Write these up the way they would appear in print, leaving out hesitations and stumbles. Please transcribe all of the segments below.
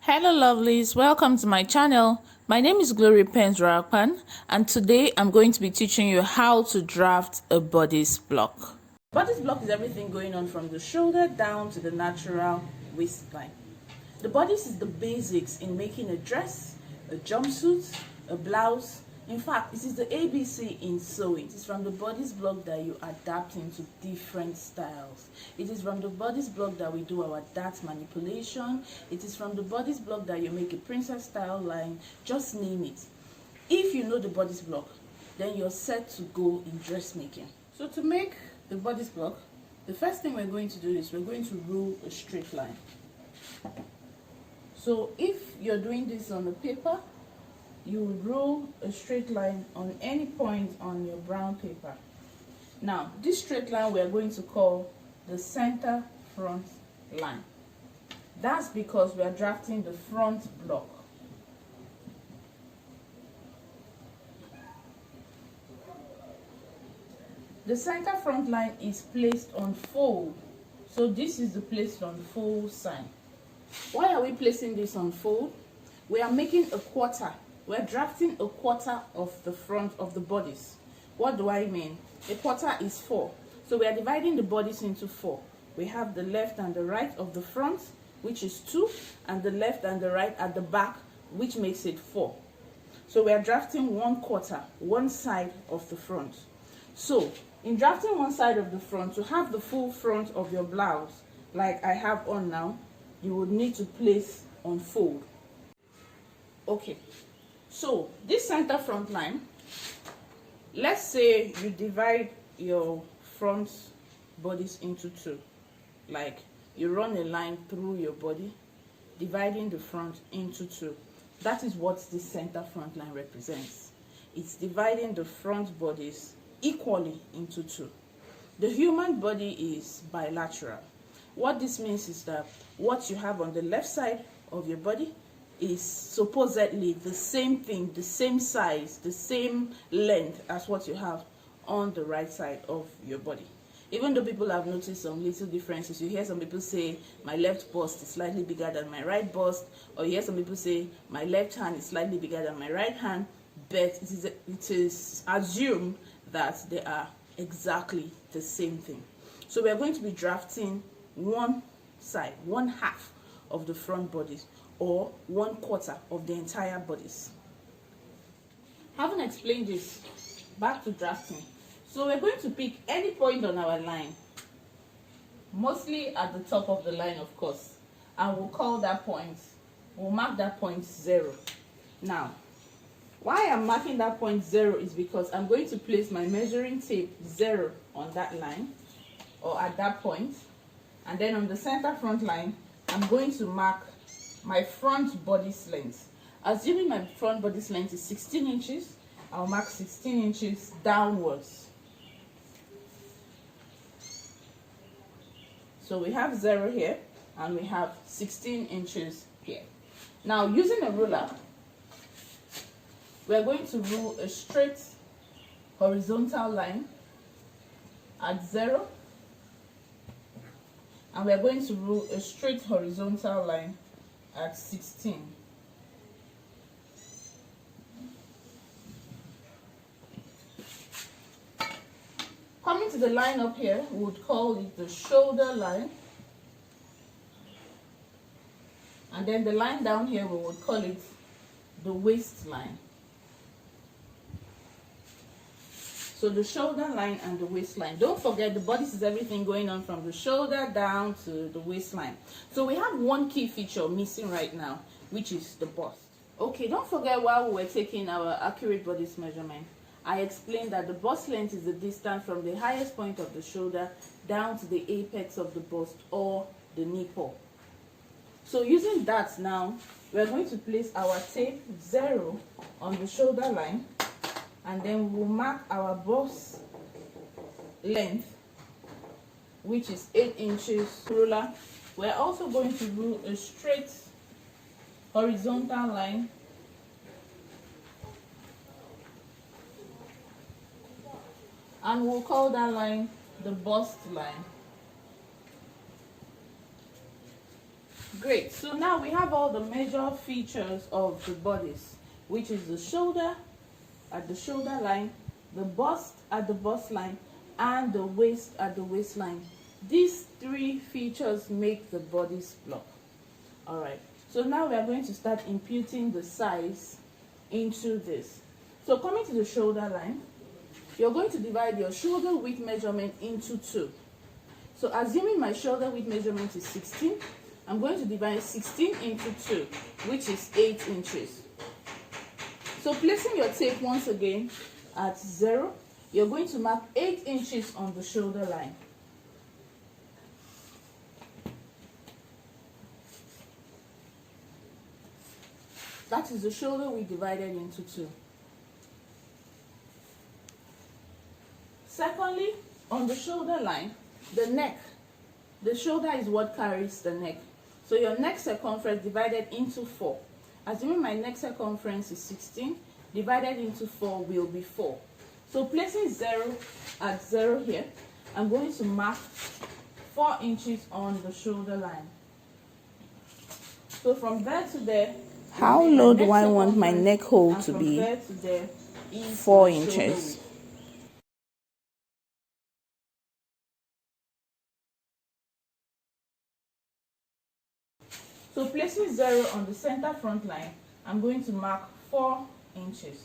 Hello lovelies, welcome to my channel. My name is Glory Penzrapan and today I'm going to be teaching you how to draft a bodice block. Bodice block is everything going on from the shoulder down to the natural waistline. The bodice is the basics in making a dress, a jumpsuit, a blouse. In fact, it is the ABC in sewing. It is from the bodice block that you adapt into different styles. It is from the bodice block that we do our dart manipulation. It is from the bodice block that you make a princess style line. Just name it. If you know the bodice block, then you're set to go in dressmaking. So to make the bodice block, the first thing we're going to do is we're going to rule a straight line. So if you're doing this on the paper, you will rule a straight line on any point on your brown paper. Now, this straight line we are going to call the center front line. That's because we are drafting the front block. The center front line is placed on fold. So this is the placed on fold sign. Why are we placing this on fold? We are making a quarter. We're drafting a quarter of the front of the bodice. What do I mean? A quarter is 4. So we are dividing the bodice into 4. We have the left and the right of the front, which is 2, and the left and the right at the back, which makes it 4. So we are drafting 1 quarter, one side of the front. So in drafting one side of the front, to have the full front of your blouse, like I have on now, you would need to place on fold. Okay. So this center front line, let's say you divide your front bodice into 2. Like you run a line through your body, dividing the front into 2. That is what this center front line represents. It's dividing the front bodice equally into 2. The human body is bilateral. What this means is that what you have on the left side of your body is supposedly the same thing, the same size, the same length as what you have on the right side of your body. Even though people have noticed some little differences, you hear some people say my left bust is slightly bigger than my right bust, or you hear some people say my left hand is slightly bigger than my right hand, but it is assumed that they are exactly the same thing. So we are going to be drafting one side, one half of the front bodice, or 1 quarter of the entire bodice. Having explained this, back to drafting. So we're going to pick any point on our line, mostly at the top of the line, of course, and we'll call that point, we'll mark that point 0. Now, why I'm marking that point 0 is because I'm going to place my measuring tape 0 on that line, or at that point, and then on the center front line, I'm going to mark my front bodice length. Assuming my front bodice length is 16 inches, I'll mark 16 inches downwards. So we have 0 here, and we have 16 inches here. Now, using a ruler, we're going to rule a straight horizontal line at 0, and we're going to rule a straight horizontal line at 16. Coming to the line up here, we would call it the shoulder line. And then the line down here, we would call it the waistline. So the shoulder line and the waistline. Don't forget, the bodice is everything going on from the shoulder down to the waistline. So we have one key feature missing right now, which is the bust. Okay, don't forget, while we were taking our accurate bodice measurement, I explained that the bust length is the distance from the highest point of the shoulder down to the apex of the bust, or the nipple. So using that now, we're going to place our tape 0 on the shoulder line, and then we'll mark our bust length, which is 8 inches ruler. We're also going to rule a straight horizontal line and we'll call that line the bust line. Great. So now we have all the major features of the bodice, which is the shoulder at the shoulder line, the bust at the bust line, and the waist at the waistline. These three features make the bodice block. All right. So now we are going to start imputing the size into this. So coming to the shoulder line, you're going to divide your shoulder width measurement into 2. So assuming my shoulder width measurement is 16, I'm going to divide 16 into 2, which is 8 inches. So placing your tape once again at 0, you're going to mark 8 inches on the shoulder line. That is the shoulder we divided into 2. Secondly, on the shoulder line, the neck. The shoulder is what carries the neck. So your neck circumference divided into 4. Assuming my neck circumference is 16, divided into 4 will be 4. So placing 0 at 0 here, I'm going to mark 4 inches on the shoulder line. So from there to there, how low do I want my neck hole to be? There to there is 4 inches. So placing 0 on the center front line, I'm going to mark 4 inches.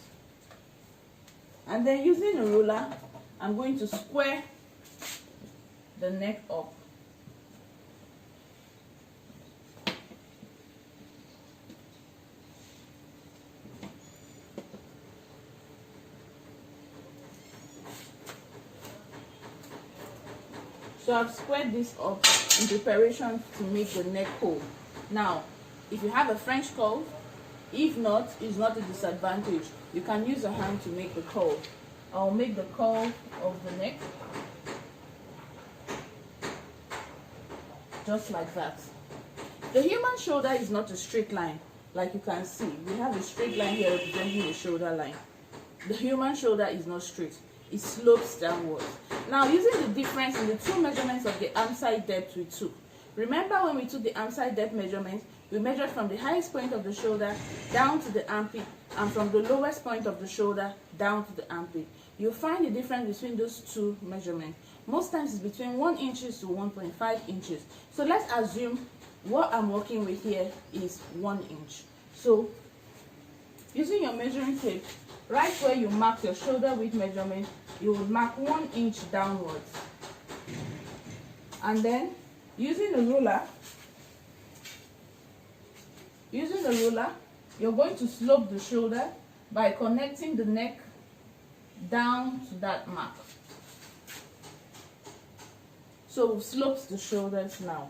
And then using a ruler, I'm going to square the neck up. So I've squared this up in preparation to make the neck hole. Now, if you have a French curve, if not, it's not a disadvantage. You can use a hand to make the curve. I'll make the curve of the neck. Just like that. The human shoulder is not a straight line, like you can see. We have a straight line here representing the shoulder line. The human shoulder is not straight. It slopes downwards. Now, using the difference in the two measurements of the arm side depth we took. Remember when we took the arm side depth measurement, we measured from the highest point of the shoulder down to the armpit, and from the lowest point of the shoulder down to the armpit. You'll find the difference between those two measurements. Most times it's between 1 inch to 1.5 inches. So let's assume what I'm working with here is 1 inch. So using your measuring tape, right where you mark your shoulder width measurement, you will mark 1 inch downwards. And then using the ruler, you're going to slope the shoulder by connecting the neck down to that mark. So we've sloped the shoulders now.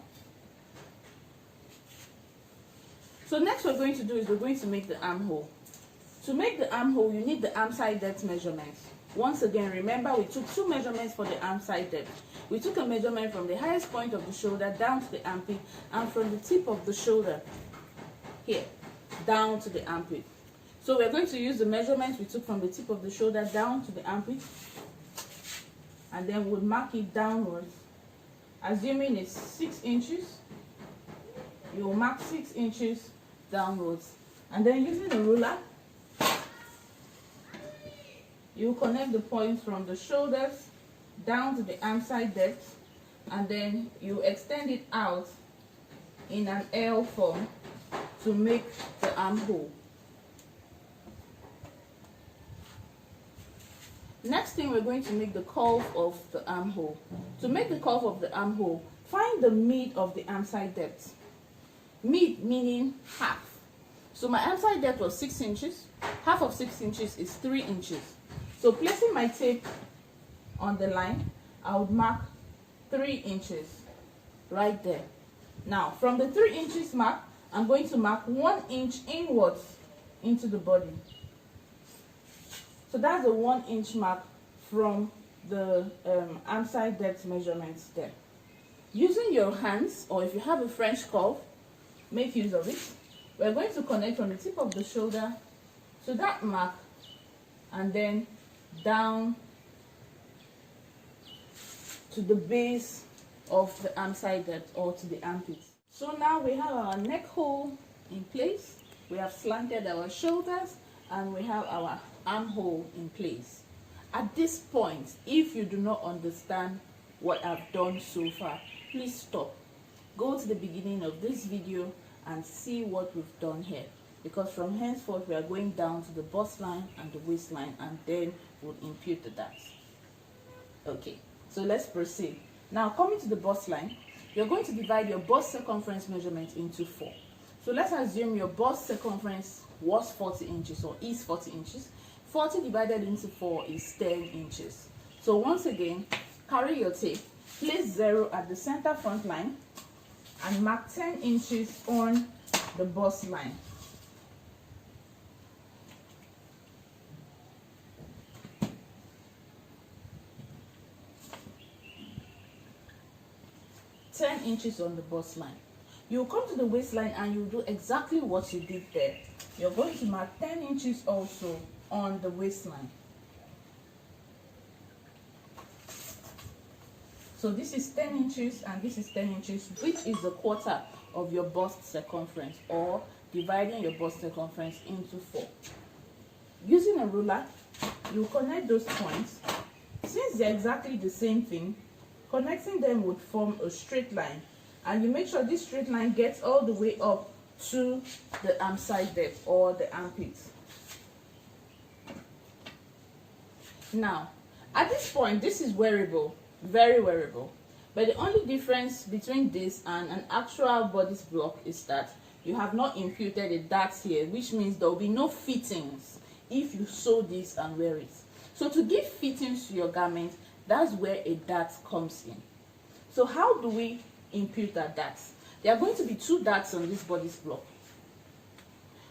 So next we're going to do is we're going to make the armhole. To make the armhole, you need the arm side depth measurements. Once again, remember we took two measurements for the arm side depth. We took a measurement from the highest point of the shoulder down to the armpit, and from the tip of the shoulder here down to the armpit. So we're going to use the measurements we took from the tip of the shoulder down to the armpit, and then we'll mark it downwards. Assuming it's 6 inches, you'll mark 6 inches downwards. And then using a ruler, you connect the points from the shoulders down to the arm side depth, and then you extend it out in an L form to make the armhole. Next thing, we're going to make the curve of the armhole. To make the curve of the armhole, find the mid of the arm side depth. Mid meaning half. So my arm side depth was 6 inches. Half of 6 inches is 3 inches. So placing my tape on the line, I would mark 3 inches right there. Now, from the 3 inches mark, I'm going to mark 1 inch inwards into the body. So that's a 1 inch mark from the arm side depth measurements there. Using your hands, or if you have a French curve, make use of it. We're going to connect from the tip of the shoulder to that mark, and then down to the base of the arm side depth, or to the armpit. So now we have our neck hole in place, we have slanted our shoulders, and we have our armhole in place. At this point, if you do not understand what I've done so far, please stop. Go to the beginning of this video and see what we've done here, because from henceforth we are going down to the bust line and the waistline, and then we'll impute the darts. Okay, so let's proceed. Now coming to the bust line, you're going to divide your bust circumference measurement into 4. So let's assume your bust circumference was 40 inches or is 40 inches. 40 divided into 4 is 10 inches. So once again, carry your tape, place 0 at the center front line, and mark 10 inches on the bust line. $10 inches on the bust line. You'll come to the waistline and you'll do exactly what you did there. You're going to mark 10 inches also on the waistline. So this is 10 inches and this is 10 inches, which is a quarter of your bust circumference, or dividing your bust circumference into 4. Using a ruler, you connect those points. Since they're exactly the same thing, connecting them would form a straight line, and you make sure this straight line gets all the way up to the arm side depth or the armpit. Now, at this point, this is wearable, very wearable, but the only difference between this and an actual bodice block is that you have not imputed a dart here, which means there will be no fittings if you sew this and wear it. So to give fittings to your garment, that's where a dart comes in. So how do we impute our darts? There are going to be 2 darts on this bodice block.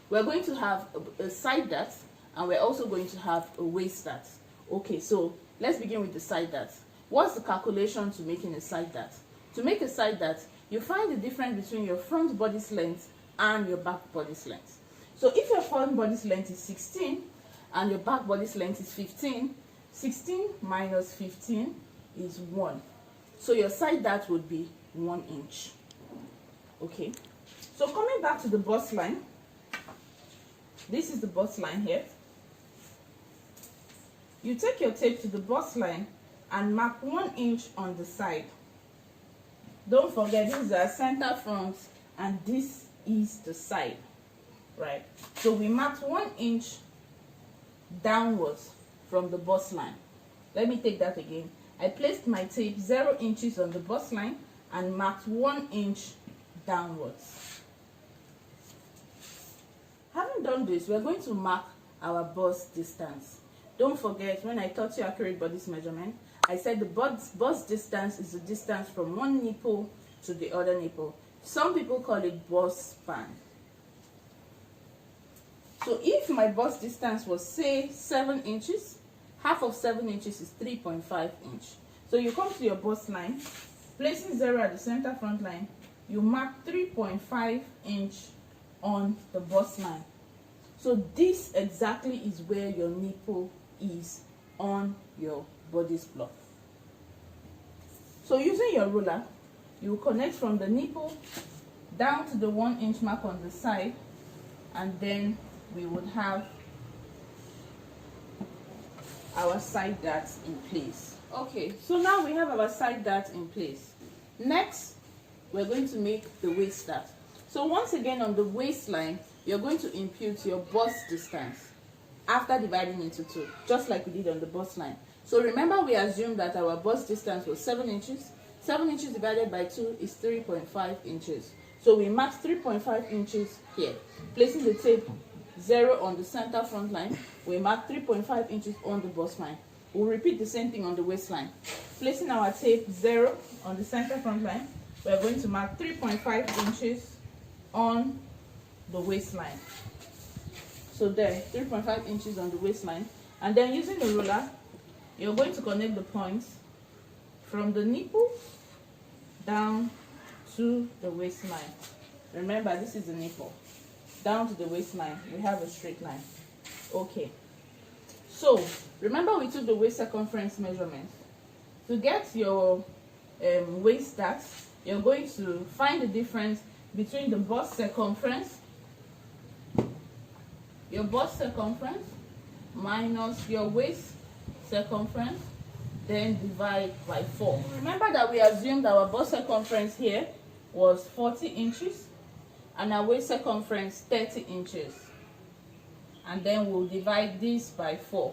We're going to have a side dart, and we're also going to have a waist dart. Okay, so let's begin with the side dart. What's the calculation to making a side dart? To make a side dart, you find the difference between your front bodice length and your back bodice length. So if your front bodice length is 16 and your back bodice length is 15, 16 minus 15 is 1. So your side dart would be 1 inch. Okay, so coming back to the bust line, this is the bust line here. You take your tape to the bust line and mark 1 inch on the side. Don't forget, this is our center front and this is the side, right? So we marked 1 inch downwards from the bust line. Let me take that again. I placed my tape 0 inches on the bust line and marked 1 inch downwards. Having done this, we are going to mark our bust distance. Don't forget, when I taught you accurate bodice measurement, I said the bust distance is the distance from one nipple to the other nipple. Some people call it bust span. So if my bust distance was, say, 7 inches, half of 7 inches is 3.5 inch. So you come to your bust line, placing 0 at the center front line, you mark 3.5 inch on the bust line. So this exactly is where your nipple is on your bodice block. So using your ruler, you connect from the nipple down to the 1 inch mark on the side, and then we would have our side darts in place. Okay, so now we have our side darts in place. Next, we're going to make the waist dart. So once again, on the waistline, you're going to impute your bust distance after dividing into 2, just like we did on the bust line. So remember, we assumed that our bust distance was 7 inches. 7 inches divided by 2 is 3.5 inches. So we marked 3.5 inches here. Placing the tape 0 on the center front line, we mark 3.5 inches on the bust line. We'll repeat the same thing on the waistline. Placing our tape 0 on the center front line, we're going to mark 3.5 inches on the waistline. So there, 3.5 inches on the waistline. And then using the ruler, you're going to connect the points from the nipple down to the waistline. Remember, this is the nipple. Down to the waistline, we have a straight line. Okay. So, remember we took the waist circumference measurement. To get your waist dart, you're going to find the difference between the bust circumference, your bust circumference minus your waist circumference, then divide by 4. Remember that we assumed our bust circumference here was 40 inches and our waist circumference 30 inches. And then we'll divide this by 4.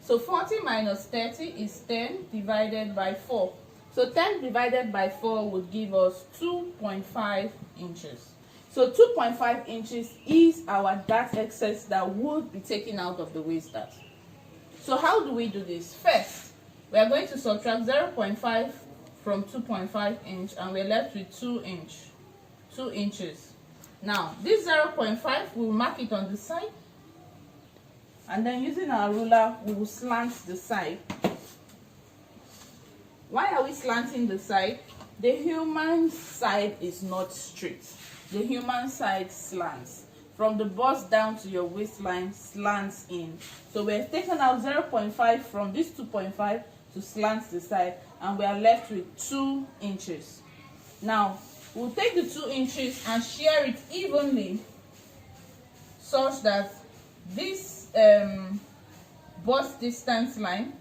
So 40 minus 30 is 10 divided by 4. So 10 divided by 4 would give us 2.5 inches. So 2.5 inches is our dart excess that would be taken out of the waist dart. So how do we do this? First, we are going to subtract 0.5 from 2.5 inch and we're left with 2 inches. Now, this 0.5, we'll mark it on the side. And then using our ruler, we will slant the side. Why are we slanting the side? The human side is not straight. The human side slants. From the bust down to your waistline, slants in. So we're taking out 0.5 from this 2.5 to slant the side, and we are left with 2 inches. Now, we'll take the 2 inches and share it evenly such that this bust distance line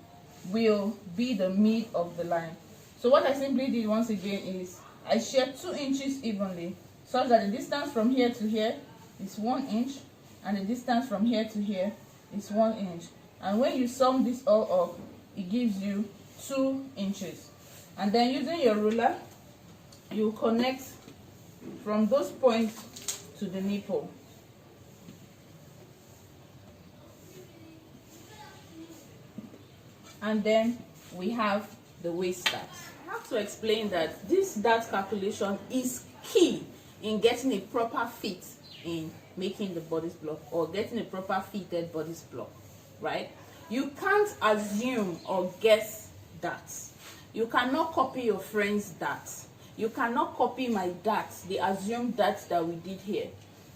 will be the mid of the line. So what I simply did once again is I shared 2 inches evenly such that the distance from here to here is 1 inch and the distance from here to here is 1 inch. And when you sum this all up, it gives you 2 inches. And then using your ruler, you connect from those points to the nipple. And then we have the waist dart. I have to explain that this dart calculation is key in getting a proper fit in making the bodice block or getting a proper fitted bodice block, right? You can't assume or guess darts. You cannot copy your friend's darts. You cannot copy my darts, the assumed darts that we did here,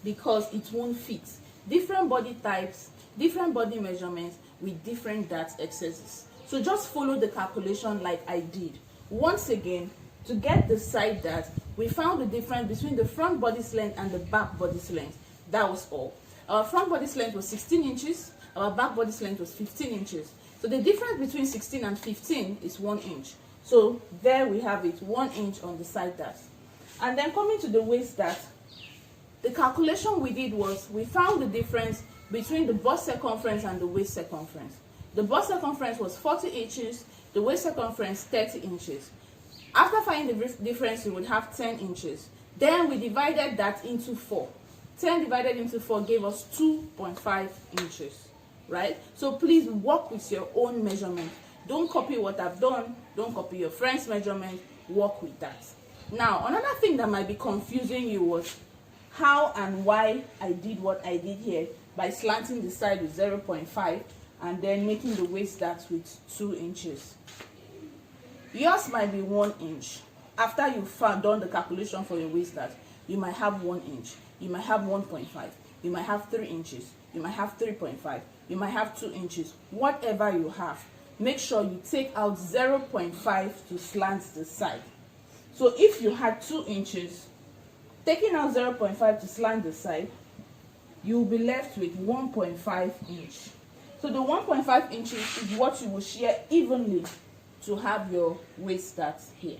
because it won't fit. Different body types, different body measurements with different dart excesses. So just follow the calculation like I did. Once again, to get the side dart, we found the difference between the front bodice length and the back bodice length. That was all. Our front bodice length was 16 inches. Our back bodice length was 15 inches. So the difference between 16 and 15 is 1 inch. So there we have it, 1 inch on the side dart. And then coming to the waist dart, the calculation we did was we found the difference between the bust circumference and the waist circumference. The bust circumference was 40 inches, the waist circumference 30 inches. After finding the difference, we would have 10 inches. Then we divided that into 4. 10 divided into 4 gave us 2.5 inches, right? So please work with your own measurement. Don't copy what I've done. Don't copy your friend's measurement. Work with that. Now, another thing that might be confusing you was how and why I did what I did here by slanting the side with 0.5 and then making the waist dart with 2 inches. Yours might be 1 inch. After you've done the calculation for your waist dart, you might have 1 inch. You might have 1.5. You might have 3 inches. You might have 3.5. You might have 2 inches. Whatever you have, make sure you take out 0.5 to slant the side. So if you had 2 inches, taking out 0.5 to slant the side, you will be left with 1.5 inch. So the 1.5 inches is what you will share evenly to have your waist dart here.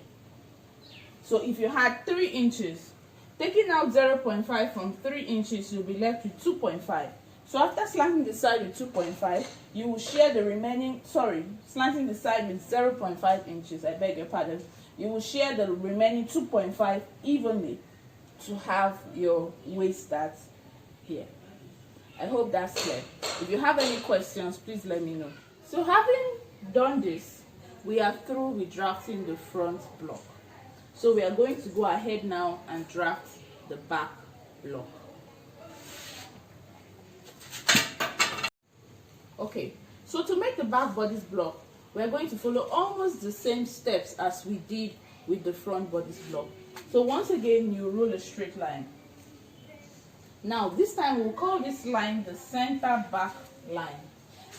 So if you had 3 inches, taking out 0.5 from 3 inches, you'll be left with 2.5. So after slanting the side with 2.5, you will share the remaining, slanting the side with 0.5 inches, I beg your pardon. You will share the remaining 2.5 evenly to have your waist dart here. I hope that's clear. If you have any questions, please let me know. So having done this, we are through with drafting the front block. So we are going to go ahead now and draft the back block. Okay, so to make the back bodice block, we are going to follow almost the same steps as we did with the front bodice block. So once again, you roll a straight line. Now this time we'll call this line the center back line.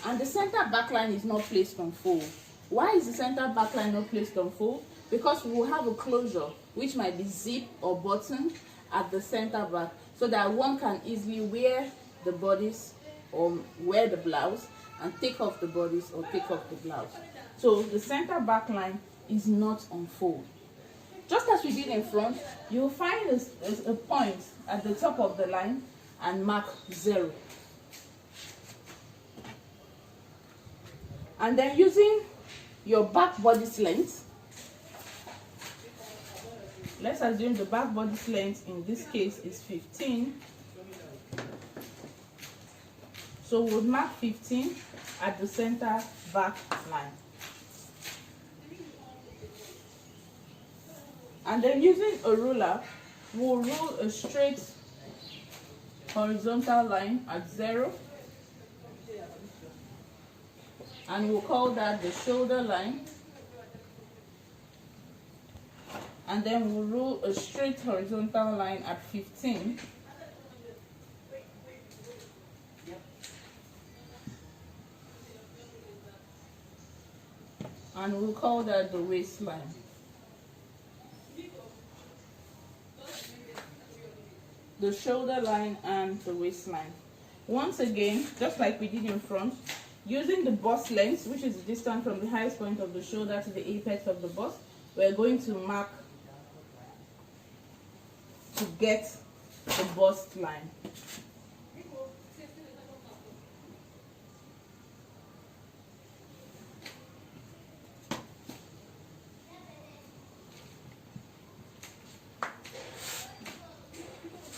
And the center back line is not placed on fold. Why is the center back line not placed on fold? Because we will have a closure which might be zip or button, at the center back so that one can easily wear the bodice or wear the blouse and take off the bodice or take off the blouse. So the center back line is not on fold. Just as we did in front, you'll find a point at the top of the line and mark 0. And then using your back bodice length, let's assume the back bodice length in this case is 15. So we'll mark 15 at the center back line. And then using a ruler, we'll rule a straight horizontal line at 0. And we'll call that the shoulder line. And then we'll rule a straight horizontal line at 15. And we'll call that the waistline. The shoulder line and the waistline. Once again, just like we did in front, using the bust length, which is the distance from the highest point of the shoulder to the apex of the bust, we're going to mark to get the bust line.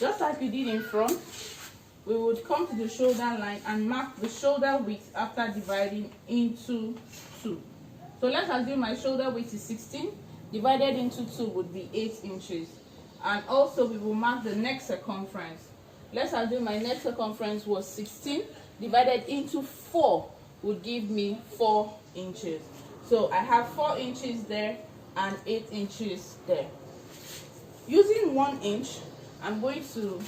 Just like we did in front, we would come to the shoulder line and mark the shoulder width after dividing into 2. So let's assume my shoulder width is 16, divided into 2 would be 8 inches. And also we will mark the neck circumference. Let's assume my neck circumference was 16, divided into 4 would give me 4 inches. So I have 4 inches there and 8 inches there. Using 1 inch, I'm going to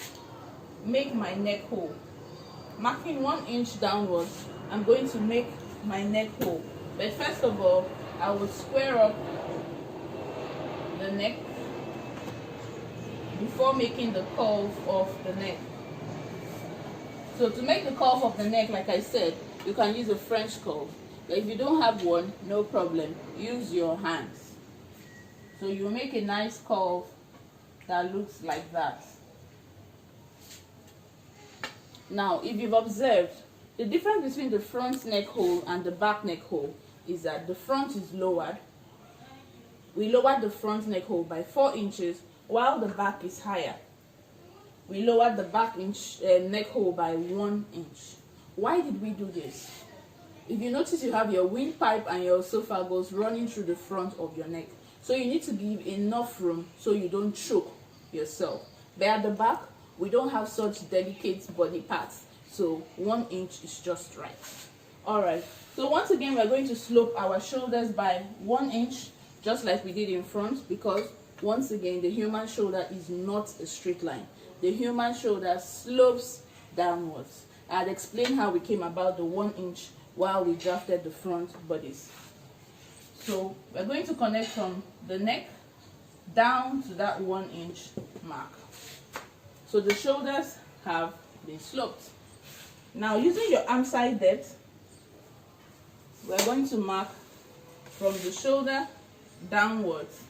make my neck hole. Marking 1 inch downwards, I'm going to make my neck hole. But first of all, I will square up the neck before making the curve of the neck. So to make the curve of the neck, like I said, you can use a French curve. But if you don't have one, no problem. Use your hands. So you make a nice curve that looks like that. Now, if you've observed, the difference between the front neck hole and the back neck hole is that the front is lowered. We lowered the front neck hole by 4 inches, while the back is higher. We lowered the back neck hole by 1 inch. Why did we do this? If you notice, you have your windpipe and your esophagus running through the front of your neck. So you need to give enough room so you don't choke yourself. But at the back, we don't have such delicate body parts. So 1 inch is just right. Alright, so once again, we're going to slope our shoulders by 1 inch, just like we did in front, because once again, the human shoulder is not a straight line. The human shoulder slopes downwards. I had explained how we came about the 1 inch while we drafted the front bodice. So we're going to connect from the neck down to that 1 inch mark. So the shoulders have been sloped. Now, using your arm side depth, we're going to mark from the shoulder downwards.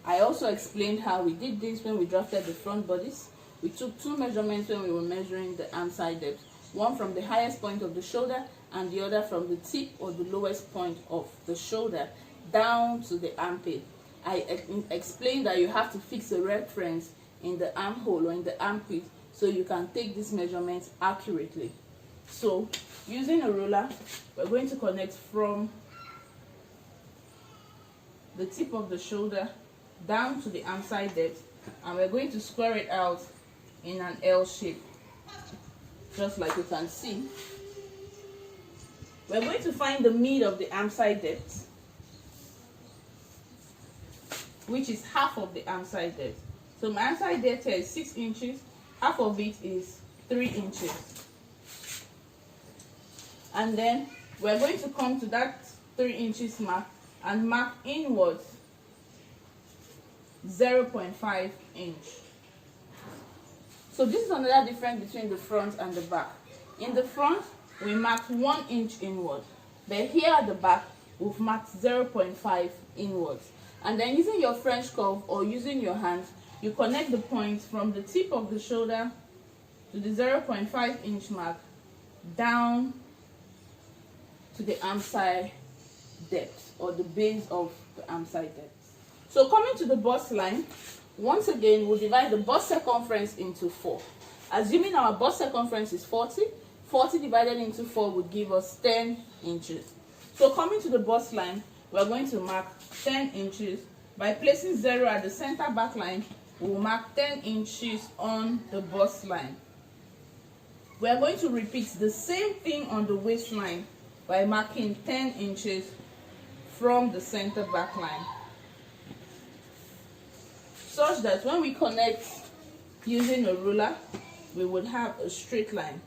I also explained how we did this when we drafted the front bodice. We took 2 measurements when we were measuring the arm side depth. One from the highest point of the shoulder and the other from the tip or the lowest point of the shoulder down to the armpit. I explained that you have to fix a reference in the armhole or in the armpit so you can take these measurements accurately. So, using a ruler, we're going to connect from the tip of the shoulder down to the arm side depth, and we're going to square it out in an L shape, just like you can see. We're going to find the mid of the arm side depth, which is half of the arm side depth. So my arm side depth here is 6 inches, half of it is 3 inches. And then we're going to come to that 3 inches mark and mark inwards 0.5 inch. So this is another difference between the front and the back. In the front, we marked 1 inch inward, but here at the back, we've marked 0.5 inwards. And then using your French curve or using your hand, you connect the point from the tip of the shoulder to the 0.5 inch mark down to the arm side depth, or the base of the arm side depth. So coming to the bust line, once again we'll divide the bust circumference into 4. Assuming our bust circumference is 40, 40 divided into 4 would give us 10 inches. So coming to the bust line, we're going to mark 10 inches. By placing 0 at the center back line, we'll mark 10 inches on the bust line. We are going to repeat the same thing on the waistline by marking 10 inches from the center back line, such that when we connect using a ruler, we would have a straight line,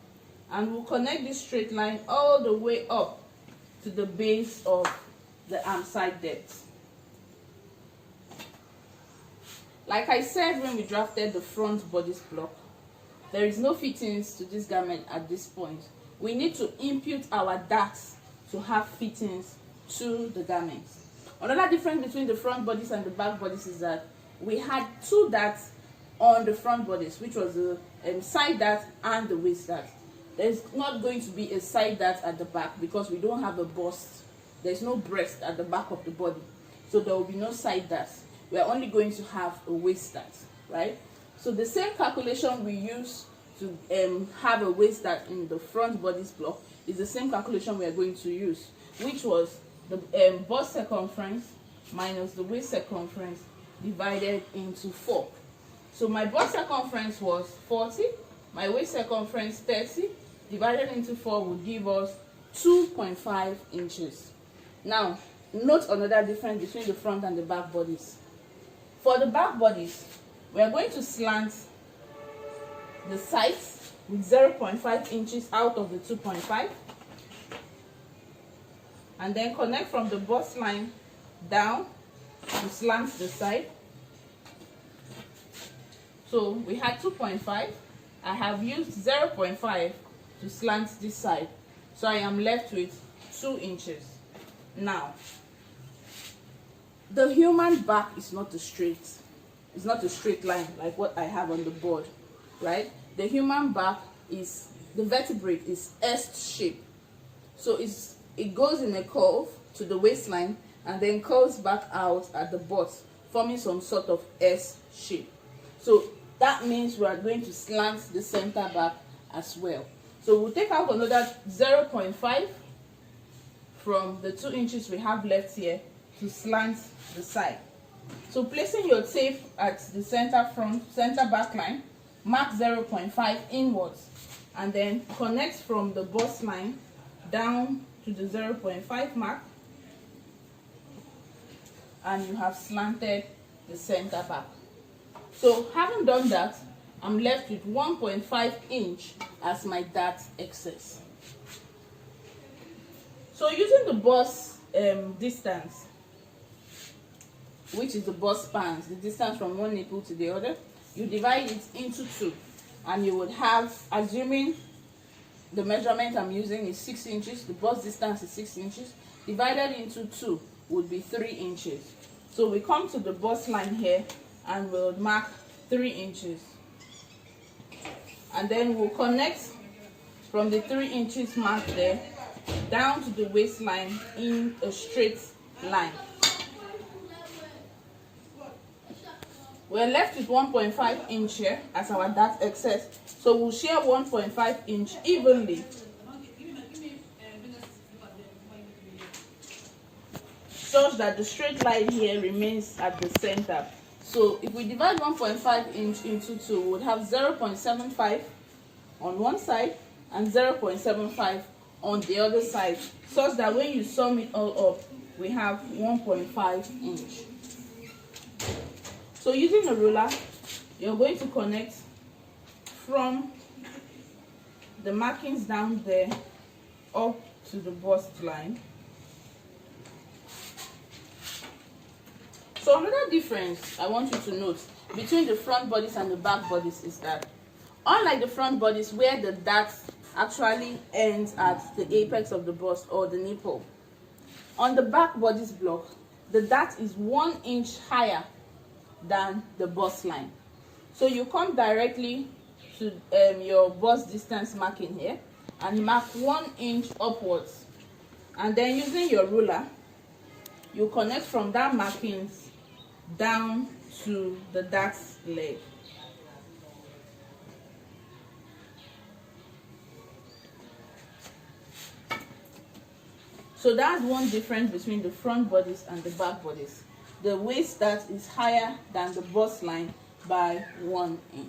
and we'll connect this straight line all the way up to the base of the arm side depth. Like I said when we drafted the front bodice block, there is no fittings to this garment at this point. We need to impute our darts to have fittings to the garment. Another difference between the front bodice and the back bodice is that we had 2 darts on the front bodice, which was the side dart and the waist dart. There's not going to be a side dart at the back because we don't have a bust. There's no breast at the back of the body, so there will be no side darts. We are only going to have a waist dart, right? So the same calculation we use to have a waist dart in the front bodice block is the same calculation we are going to use, which was the bust circumference minus the waist circumference divided into 4. So my bust circumference was 40, my waist circumference 30, divided into 4 would give us 2.5 inches. Now, note another difference between the front and the back bodice. For the back bodice, we are going to slant the sides with 0.5 inches out of the 2.5, and then connect from the bust line down to slant the side. So we had 2.5. I have used 0.5 to slant this side, so I am left with 2 inches. Now, the human back is not a straight, it's not a straight line like what I have on the board, right? The human back is, the vertebrae is S-shaped. So it goes in a curve to the waistline and then curves back out at the butt, forming some sort of S shape. So that means we are going to slant the center back as well. So we'll take out another 0.5 from the 2 inches we have left here to slant the side. So placing your tape at the center back line, mark 0.5 inwards, and then connect from the bust line down to the 0.5 mark, and you have slanted the center back. So having done that, I'm left with 1.5 inch as my dart excess. So using the bust distance, which is the bust spans, the distance from one nipple to the other, you divide it into 2, and you would have, assuming the measurement I'm using is 6 inches, the bust distance is 6 inches, divided into 2 would be 3 inches. So we come to the bust line here and we'll mark 3 inches, and then we'll connect from the 3 inches mark there down to the waistline in a straight line. We're left with 1.5 inch here as our dart excess, so we'll share 1.5 inch evenly. Such that the straight line here remains at the center. So if we divide 1.5 inch into 2, we would have 0.75 on one side and 0.75 on the other side, such that when you sum it all up, we have 1.5 inch. So using a ruler, you're going to connect from the markings down there up to the bust line. So another difference I want you to note between the front bodice and the back bodice is that unlike the front bodice where the dart actually ends at the apex of the bust or the nipple, on the back bodice block, the dart is 1 inch higher than the bust line. So you come directly to your bust distance marking here and mark 1 inch upwards, and then using your ruler you connect from that markings down to the dart leg. So that's one difference between the front bodice and the back bodice. The waist dart is higher than the bust line by 1 inch.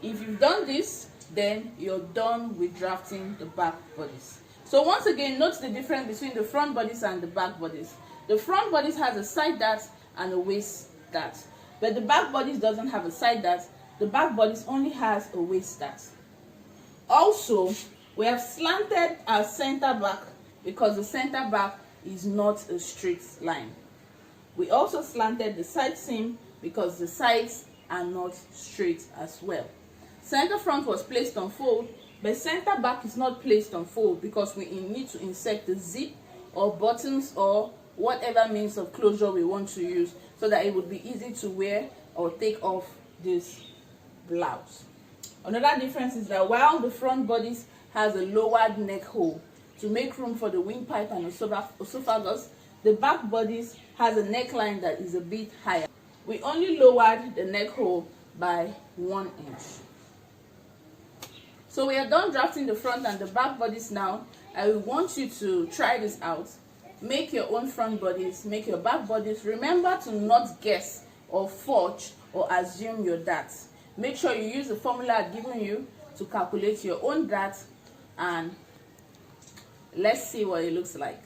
If you've done this, then you're done with drafting the back bodice. So once again, note the difference between the front bodice and the back bodice. The front bodice has a side dart and a waist dart, but the back bodice doesn't have a side dart. The back bodice only has a waist dart. Also, we have slanted our center back because the center back is not a straight line. We also slanted the side seam because the sides are not straight as well. Center front was placed on fold, but center back is not placed on fold because we need to insert the zip or buttons or whatever means of closure we want to use so that it would be easy to wear or take off this blouse. Another difference is that while the front bodice has a lowered neck hole to make room for the windpipe and esophagus, the back bodice has a neckline that is a bit higher. We only lowered the neck hole by 1 inch. So we are done drafting the front and the back bodice now. I want you to try this out. Make your own front bodice, make your back bodice. Remember to not guess or forge or assume your darts. Make sure you use the formula I've given you to calculate your own dart, and let's see what it looks like.